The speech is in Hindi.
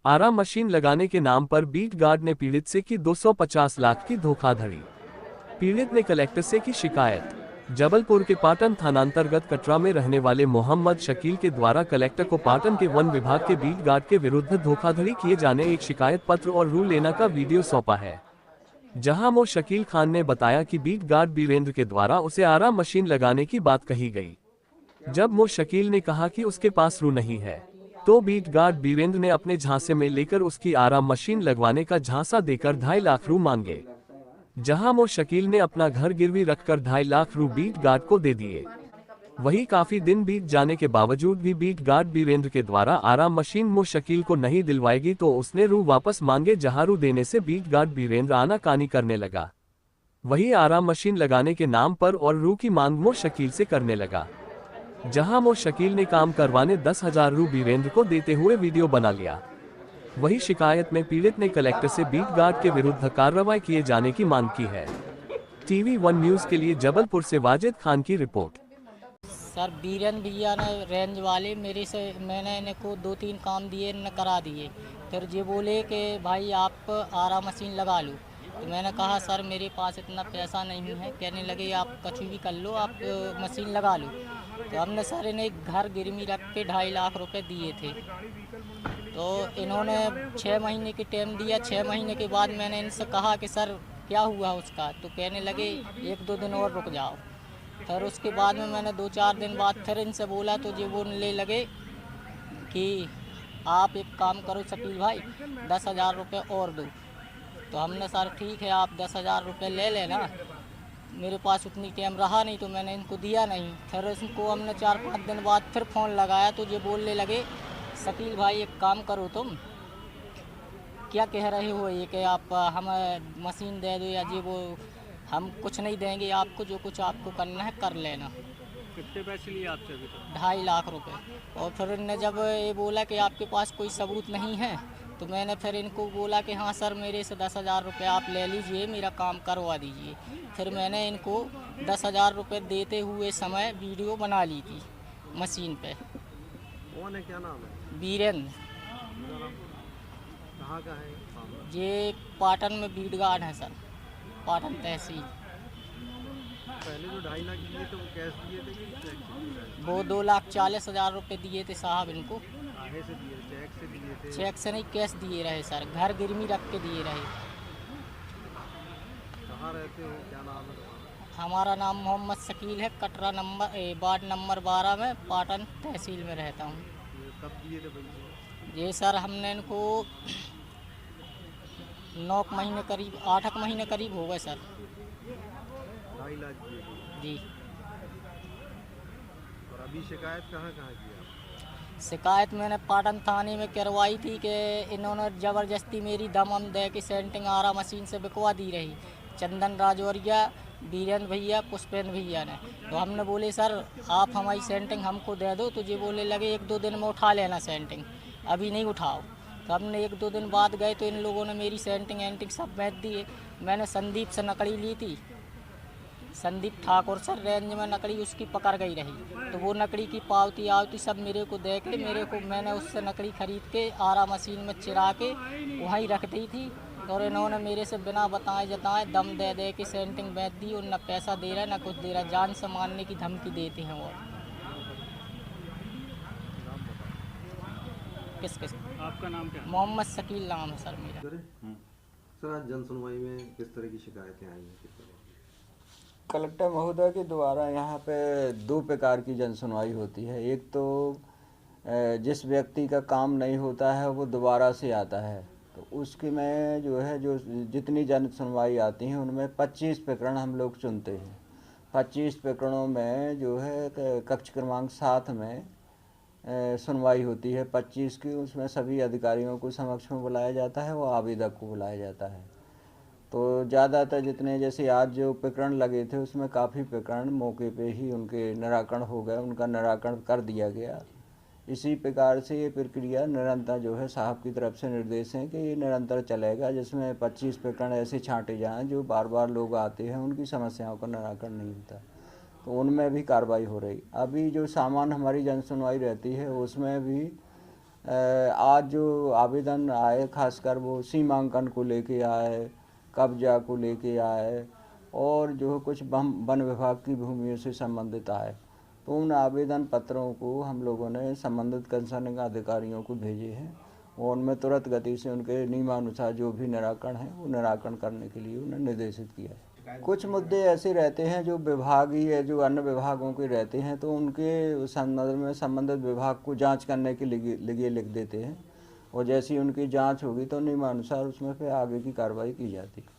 आराम मशीन लगाने के नाम पर बीट गार्ड ने पीड़ित से की 250 लाख की धोखाधड़ी। पीड़ित ने कलेक्टर से की शिकायत। जबलपुर के पाटन थानांतर्गत कटरा में रहने वाले मोहम्मद शकील के द्वारा कलेक्टर को पाटन के वन विभाग के बीट गार्ड के विरुद्ध धोखाधड़ी किए जाने एक शिकायत पत्र और रू लेना का वीडियो सौंपा है। जहां मो शकील खान ने बताया कि बीट गार्ड बीरेंद्र के द्वारा उसे आराम मशीन लगाने की बात कही गई। जब मो शकील ने कहा कि उसके पास रू नहीं है, तो बीट गार्ड बीरेंद्र ने अपने झांसे में लेकर उसकी आराम मशीन लगवाने का झांसा देकर 2.5 लाख रू मांगे। जहां मो शकील ने अपना घर गिरवी रखकर 2.5 लाख रू बीट गार्ड को दे दिए। वहीं काफी दिन बीत जाने के बावजूद भी बीट गार्ड बीरेंद्र के द्वारा आराम मशीन मो शकील को नहीं दिलवाएगी तो उसने रू वापस मांगे। जहां रू देने से बीट गार्ड बीरेंद्र आनाकानी करने लगा। वहीं आराम मशीन लगाने के नाम पर और रू की मांग मो शकील से करने लगा। जहां मो शकील ने काम करवाने 10,000 रू बीरेंद्र को देते हुए वीडियो बना लिया। वही शिकायत में पीड़ित ने कलेक्टर से बीट गार्ड के विरुद्ध कार्रवाई किए जाने की मांग की है। टीवी 1 न्यूज के लिए जबलपुर से वाजिद खान की रिपोर्ट। सर बीरेन भैया ने रेंज वाले मेरे से मैंने इनको 2-3 काम दिए न करा दिए। फिर ये बोले कि भाई आप आराम मशीन लगा लो। तो मैंने कहा सर मेरे पास इतना पैसा नहीं है। कहने लगे आप कुछ भी कर लो, आप मशीन लगा लो। तो हमने सर इन्हें घर गिरवी रख के 2.5 लाख रुपए दिए थे। तो इन्होंने 6 महीने की टाइम दिया। 6 महीने के बाद मैंने इनसे कहा कि सर क्या हुआ उसका, तो कहने लगे 1-2 दिन और रुक जाओ। फिर उसके बाद में मैंने 2-4 दिन बाद फिर इनसे बोला तो ये बोलने लगे कि आप एक काम करो शकील भाई, 10,000 रुपये और दो। तो हमने सर ठीक है आप 10,000 रुपये ले लेना। मेरे पास उतनी टाइम रहा नहीं तो मैंने इनको दिया नहीं। फिर इनको हमने 4-5 दिन बाद फिर फ़ोन लगाया तो ये बोलने लगे शकील भाई एक काम करो, तुम क्या कह रहे हो ये कि आप हमें मशीन दे दो या जी वो, हम कुछ नहीं देंगे आपको, जो कुछ आपको करना है कर लेना। कितने पैसे लिए आपसे अभी तक? 2.5 लाख रुपए। और फिर इनने जब ये बोला कि आपके पास कोई सबूत नहीं है, तो मैंने फिर इनको बोला कि हाँ सर मेरे से 10,000 रुपये आप ले लीजिए, मेरा काम करवा दीजिए। फिर मैंने इनको 10,000 रुपये देते हुए समय वीडियो बना ली थी मशीन पे। कौन है, क्या नाम है? बीरेंद्र। कहाँ का है? ये पाटन में बीट गार्ड है सर, पाटन तहसील। पहले जो 2.5 लाख दिए थे वो कैश दिए थे कि चेक से दिए थे? वो 2,40,000 रुपये दिए थे साहब इनको। आगे से दिए, चेक से दिए थे? चेक से नहीं, कैश दिए रहे सर, घर गिरवी रख के दिए रहे। कहाँ रहते हो, क्या नाम है तुम्हारा? हमारा नाम मोहम्मद शकील है। कटरा वार्ड नंबर 12 में पाटन तहसील में रहता हूँ। ये कब दिए थे पैसे? ये सर हमने इनको 9 महीने करीब, 8 महीने करीब हो गए सर। 2.5 लाख दिए थे। जी। और अभी शिकायत कहाँ कहाँ की आप? शिकायत मैंने पाटन थाने में करवाई थी कि इन्होंने ज़बरदस्ती मेरी दम दे के सेंटिंग आरा मशीन से बिकवा दी रही। चंदन राजौरिया, बीरेंद्र भैया, पुष्पेंद्र भैया ने। तो हमने बोले सर आप हमारी सेंटिंग हमको दे दो, तो ये बोले लगे 1-2 दिन में उठा लेना सेंटिंग, अभी नहीं उठाओ। तो हमने 1-2 दिन बाद गए तो इन लोगों ने मेरी सेंटिंग एंटिंग सब बेच दिए। मैंने संदीप से नकड़ी ली थी, संदीप ठाकुर सर रेंज में नकड़ी उसकी पकड़ गई रही। तो वो नकड़ी की पावती आवती सब मेरे को दे के मैंने उससे नकड़ी खरीद के आरा मशीन में चिरा के वहीं रख दी थी। और इन्होंने मेरे से बिना बताए जताए दम दे के सेंटिंग बेच दी और न पैसा दे रहा न कुछ दे रहा, जान से मारने की धमकी देते हैं। और किस आपका नाम क्या है? मोहम्मद शकील नाम है सर मेरा। सर आज जन सुनवाई में किस तरह की शिकायतें आई हैं, किस तरह? कलेक्टर महोदय के द्वारा यहाँ पे 2 प्रकार की जन सुनवाई होती है। एक तो जिस व्यक्ति का काम नहीं होता है वो दोबारा से आता है, तो उसकी में जो है जो जितनी जन सुनवाई आती हैं उनमें 25 प्रकरण हम लोग चुनते हैं। 25 प्रकरणों में जो है कक्ष क्रमांक 7 में सुनवाई होती है 25 की। उसमें सभी अधिकारियों को समक्ष में बुलाया जाता है, वो आवेदक को बुलाया जाता है। तो ज़्यादातर जितने जैसे आज जो प्रकरण लगे थे उसमें काफ़ी प्रकरण मौके पे ही उनके निराकरण हो गए, उनका निराकरण कर दिया गया। इसी प्रकार से ये प्रक्रिया निरंतर जो है साहब की तरफ से निर्देश हैं कि ये निरंतर चलेगा, जिसमें 25 प्रकरण ऐसे छांटे जाएं जो बार बार लोग आते हैं उनकी समस्याओं का निराकरण नहीं होता, तो उनमें भी कार्रवाई हो रही। अभी जो सामान्य हमारी जन सुनवाई रहती है उसमें भी आज जो आवेदन आए खासकर वो सीमांकन को लेके आए, कब्जा को लेके आए और जो कुछ वन विभाग की भूमियों से संबंधित आए, तो उन आवेदन पत्रों को हम लोगों ने संबंधित कंसर्निंग अधिकारियों को भेजे हैं और उनमें तुरंत गति से उनके नियमानुसार जो भी निराकरण है वो निराकरण करने के लिए उन्हें निर्देशित किया है। कुछ मुद्दे ऐसे रहते हैं जो विभागीय जो अन्य विभागों के रहते हैं, तो उनके संदर्भ में संबंधित विभाग को जांच करने के लिए लिख देते हैं और जैसी उनकी जांच होगी तो नियमानुसार उसमें फिर आगे की कार्रवाई की जाती है।